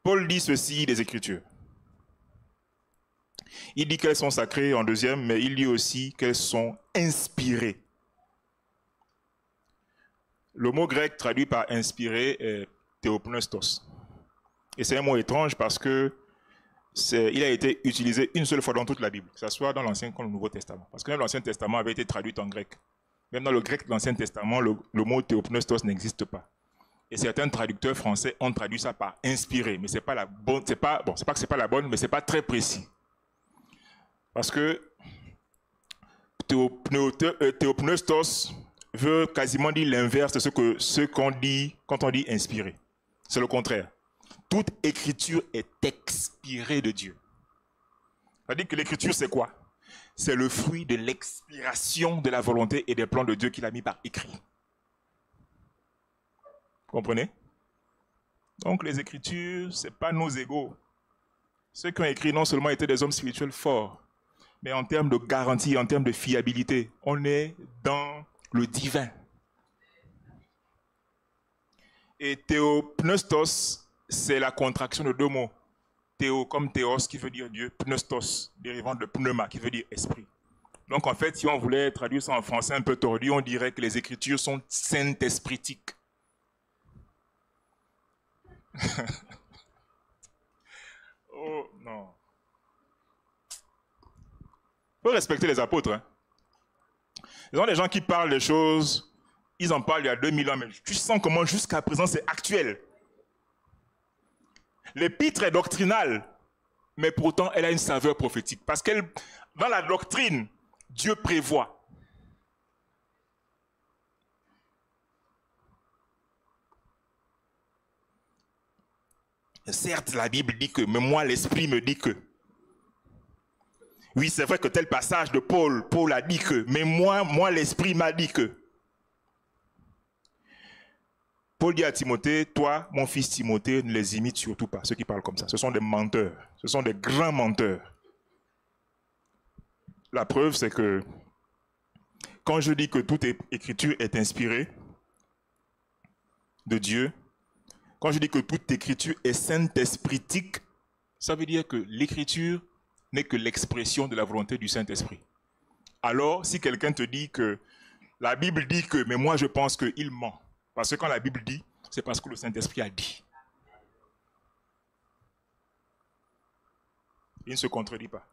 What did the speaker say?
Paul dit ceci des Écritures. Il dit qu'elles sont sacrées en deuxième, mais il dit aussi qu'elles sont inspirées. Le mot grec traduit par inspiré est théopneustos. Et c'est un mot étrange parce que il a été utilisé une seule fois dans toute la Bible, que ce soit dans l'Ancien comme le Nouveau Testament. Parce que même l'Ancien Testament avait été traduit en grec. Même dans le grec de l'Ancien Testament, le mot théopneustos n'existe pas. Et certains traducteurs français ont traduit ça par inspiré, mais c'est pas la bonne, c'est pas que c'est pas la bonne, mais c'est pas très précis. Parce que théopneustos veut quasiment dire l'inverse de ce qu'on dit quand on dit inspiré. C'est le contraire. Toute écriture est expirée de Dieu. C'est-à-dire que l'écriture, c'est quoi? C'est le fruit de l'expiration de la volonté et des plans de Dieu qu'il a mis par écrit. Vous comprenez? Donc les écritures, ce n'est pas nos égaux. Ceux qui ont écrit non seulement étaient des hommes spirituels forts, mais en termes de garantie, en termes de fiabilité, on est dans le divin. Et théopneustos, c'est la contraction de deux mots. Théo comme théos qui veut dire Dieu, pneustos, dérivant de pneuma qui veut dire esprit. Donc en fait, si on voulait traduire ça en français un peu tordu, on dirait que les Écritures sont saint-espritiques. Oh non. Il faut respecter les apôtres. Hein. Ils ont des gens qui parlent des choses, ils en parlent il y a 2000 ans, mais tu sens comment jusqu'à présent c'est actuel. L'épître est doctrinale, mais pourtant elle a une saveur prophétique. Parce qu'elle, dans la doctrine, Dieu prévoit. Certes, la Bible dit que, mais moi l'Esprit me dit que. Oui, c'est vrai que tel passage de Paul a dit que, mais moi l'Esprit m'a dit que. Paul dit à Timothée, toi, mon fils Timothée, ne les imite surtout pas, ceux qui parlent comme ça. Ce sont des menteurs, ce sont des grands menteurs. La preuve, c'est que quand je dis que toute écriture est inspirée de Dieu, quand je dis que toute écriture est saint-espritique, ça veut dire que l'écriture n'est que l'expression de la volonté du Saint-Esprit. Alors, si quelqu'un te dit que la Bible dit que, mais moi je pense qu'il ment. Parce que quand la Bible dit, c'est parce que le Saint-Esprit a dit. Il ne se contredit pas.